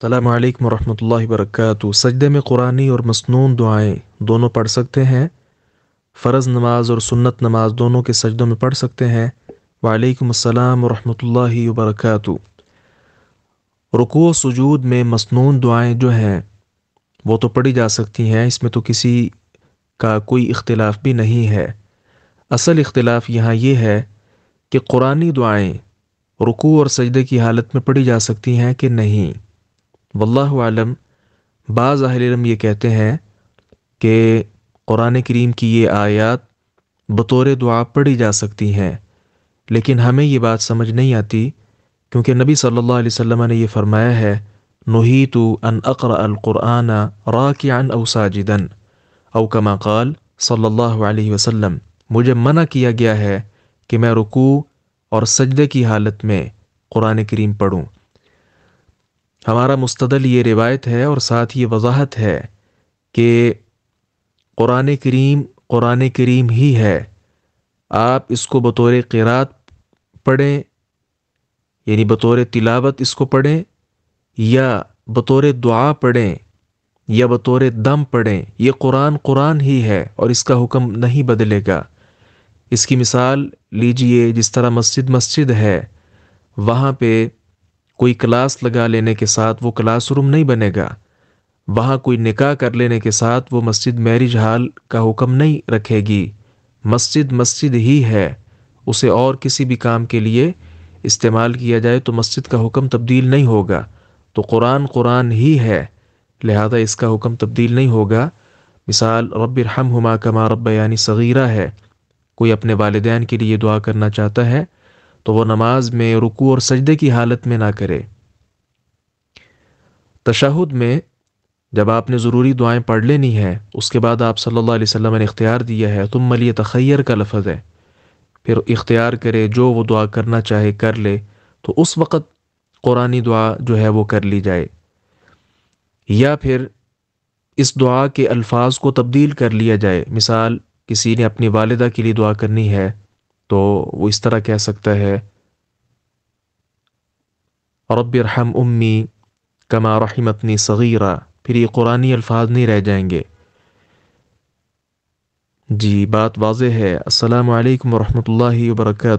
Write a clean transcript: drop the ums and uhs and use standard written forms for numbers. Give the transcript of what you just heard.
السلام علیکم ورحمۃ اللہ وبرکاتہ۔ سجدے میں قرآنی اور مسنون دعائیں دونوں پڑھ سکتے ہیں؟ فرض نماز اور سنت نماز دونوں کے سجدوں میں پڑھ سکتے ہیں؟ وعلیکم السلام ورحمۃ اللہ وبرکاتہ۔ رکوع و سجود میں مسنون دعائیں جو ہیں وہ تو پڑھی جا سکتی ہیں، اس میں تو کسی کا کوئی اختلاف بھی نہیں ہے۔ اصل اختلاف یہاں یہ ہے کہ قرآنی دعائیں رکوع اور سجدے کی حالت میں پڑھی جا سکتی ہیں کہ نہیں۔ واللہ عالم، بعض اہل علم یہ کہتے ہیں کہ قرآن کریم کی یہ آیات بطور دعا پڑھی جا سکتی ہیں، لیکن ہمیں یہ بات سمجھ نہیں آتی، کیونکہ نبی صلی اللہ علیہ وسلم نے یہ فرمایا ہے، نہیت ان اقرأ القرآن راکعا او ساجدا، او کما قال صلی اللہ علیہ وسلم، مجھے منع کیا گیا ہے کہ میں رکوع اور سجدے کی حالت میں قرآن کریم پڑھوں۔ ہمارا مستدل یہ روایت ہے اور ساتھ یہ وضاحت ہے کہ قرآن کریم ہی ہے، آپ اس کو بطور قرات پڑھیں، یعنی بطور تلاوت اس کو پڑھیں، یا بطور دعا پڑھیں، یا بطور دم پڑھیں، یہ قرآن ہی ہے اور اس کا حکم نہیں بدلے گا۔ اس کی مثال لیجئے، جس طرح مسجد ہے، وہاں پہ کوئی کلاس لگا لینے کے ساتھ وہ کلاس روم نہیں بنے گا، وہاں کوئی نکاح کر لینے کے ساتھ وہ مسجد میرج ہال کا حکم نہیں رکھے گی۔ مسجد ہی ہے، اسے اور کسی بھی کام کے لیے استعمال کیا جائے تو مسجد کا حکم تبدیل نہیں ہوگا۔ تو قرآن ہی ہے، لہذا اس کا حکم تبدیل نہیں ہوگا۔ مثال رب ارحمہما کما ربیانی صغیرہ ہے، کوئی اپنے والدین کے لیے دعا کرنا چاہتا ہے تو وہ نماز میں رکوع اور سجدے کی حالت میں نہ کرے۔ تشہد میں جب آپ نے ضروری دعائیں پڑھ لینی ہے، اس کے بعد آپ صلی اللہ علیہ وسلم نے اختیار دیا ہے، ثم لیتخیر کا لفظ ہے، پھر اختیار کرے، جو وہ دعا کرنا چاہے کر لے، تو اس وقت قرآنی دعا جو ہے وہ کر لی جائے، یا پھر اس دعا کے الفاظ کو تبدیل کر لیا جائے۔ مثال کسی نے اپنی والدہ کے لیے دعا کرنی ہے تو وہ اس طرح کہہ سکتا ہے، رب ارحم امی کما رحمتنی صغیرہ، پھر یہ قرآنی الفاظ نہیں رہ جائیں گے۔ جی بات واضح ہے۔ السلام علیکم ورحمۃ اللہ وبرکاتہ۔